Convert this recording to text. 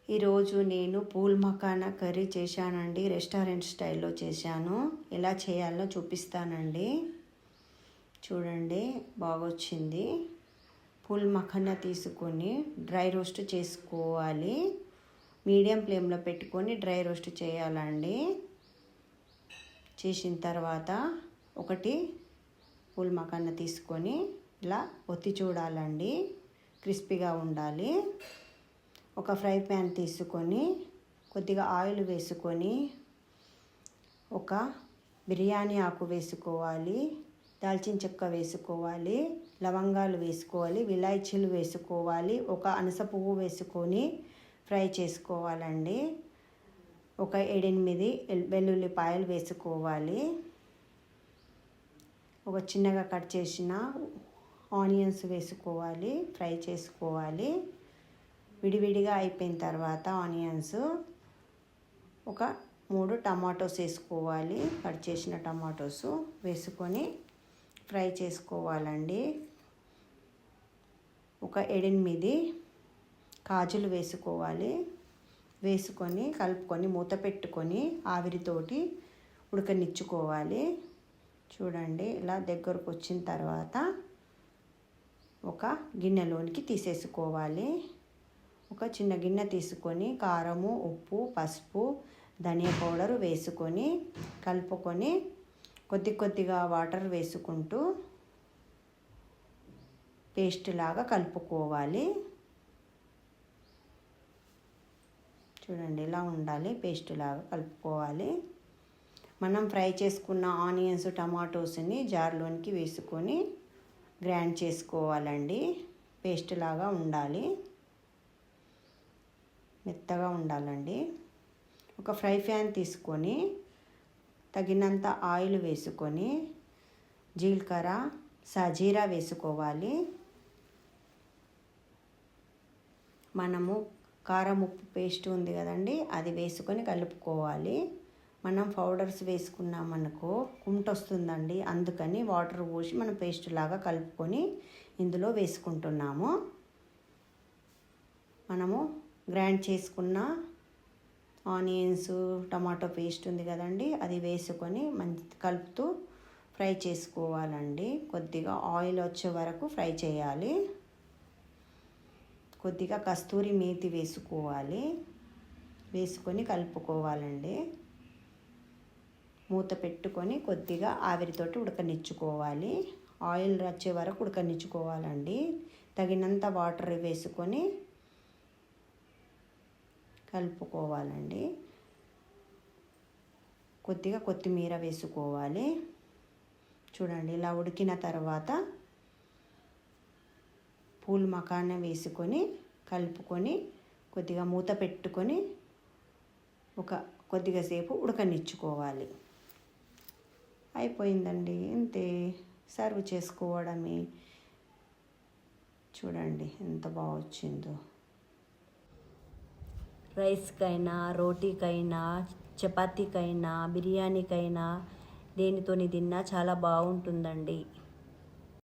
ఈరోజు నేను pool makhana curry చేశానండి. రెస్టారెంట్ స్టైల్లో చేశాను. ఎలా చేయాలో చూపిస్తానండి. చూడండి, బాగొచ్చింది. పూల్ మఖానా తీసుకొని డ్రై రోస్ట్ చేసుకోవాలి. మీడియం ఫ్లేమ్లో పెట్టుకొని డ్రై రోస్ట్ చేయాలండి. చేసిన తర్వాత ఒకటి పూల్ మఖానా తీసుకొని ఇలా ఒత్తి చూడాలండి. క్రిస్పీగా ఉండాలి. ఒక ఫ్రై ప్యాన్ తీసుకొని కొద్దిగా ఆయిల్ వేసుకొని ఒక బిర్యానీ ఆకు వేసుకోవాలి, దాల్చిన చెక్క వేసుకోవాలి, లవంగాలు వేసుకోవాలి, విలాయచీలు వేసుకోవాలి, ఒక అనాస పువ్వు వేసుకొని ఫ్రై చేసుకోవాలండి. ఒక 7-8 వెల్లుల్లిపాయలు వేసుకోవాలి. ఒక చిన్నగా కట్ చేసిన ఆనియన్స్ వేసుకోవాలి, ఫ్రై చేసుకోవాలి. విడివిడిగా అయిపోయిన తర్వాత ఆనియన్స్ ఒక 3 టమాటోస్ వేసుకోవాలి. కట్ చేసిన టమాటోస్ వేసుకొని ఫ్రై చేసుకోవాలండి. ఒక 7-8 కాజులు వేసుకోవాలి. వేసుకొని కలుపుకొని మూత పెట్టుకొని ఆవిరితోటి ఉడకనిచ్చుకోవాలి. చూడండి, ఇలా దగ్గరకు వచ్చిన తర్వాత ఒక గిన్నెలోనికి తీసేసుకోవాలి. ఒక చిన్న గిన్నె తీసుకొని కారము, ఉప్పు, పసుపు, ధనియా పౌడర్ వేసుకొని కలుపుకొని కొద్దిగా వాటర్ వేసుకుంటూ పేస్ట్ లాగా కలుపుకోవాలి. చూడండి, ఇలా ఉండాలి. పేస్ట్ లాగా కలుపుకోవాలి. మనం ఫ్రై చేసుకున్న ఆనియన్స్, టమాటోస్ని జార్లోనికి వేసుకొని గ్రైండ్ చేసుకోవాలండి. పేస్ట్ లాగా ఉండాలి, మెత్తగా ఉండాలండి. ఒక ఫ్రై ప్యాన్ తీసుకొని తగినంత ఆయిల్ వేసుకొని జీలకర్ర, సాజీరా వేసుకోవాలి. మనము కారం, ఉప్పు పేస్ట్ ఉంది కదండి, అది వేసుకొని కలుపుకోవాలి. మనం పౌడర్స్ వేసుకున్నామనుకో కుంట వస్తుందండి. అందుకని వాటర్ పోసి మనం పేస్ట్ లాగా కలుపుకొని ఇందులో వేసుకుంటున్నాము. మనము గ్రైండ్ చేసుకున్న ఆనియన్స్, టమాటో పేస్ట్ ఉంది కదండి, అది వేసుకొని కలుపుతూ ఫ్రై చేసుకోవాలండి. కొద్దిగా ఆయిల్ వచ్చే వరకు ఫ్రై చేయాలి. కొద్దిగా కస్తూరి మేతి వేసుకోవాలి. వేసుకొని కలుపుకోవాలండి. మూత పెట్టుకొని కొద్దిగా ఆవిరితోటి ఉడకనిచ్చుకోవాలి. ఆయిల్ వచ్చే వరకు ఉడకనిచ్చుకోవాలండి. తగినంత వాటర్ వేసుకొని కలుపుకోవాలండి. కొద్దిగా కొత్తిమీర వేసుకోవాలి. చూడండి, ఇలా ఉడికిన తర్వాత పూల్ మఖానా వేసుకొని కలుపుకొని కొద్దిగా మూత పెట్టుకొని కొద్దిగా సేపు ఉడకనిచ్చుకోవాలి. అయిపోయిందండి, ఇంతే. సర్వ్ చేసుకోవడమే. చూడండి ఎంత బాగా వచ్చిందో. రైస్కైనా, రోటీకైనా, చపాతీకైనా, బిర్యానీకైనా దేనితోని తిన్నా చాలా బాగుంటుందండి.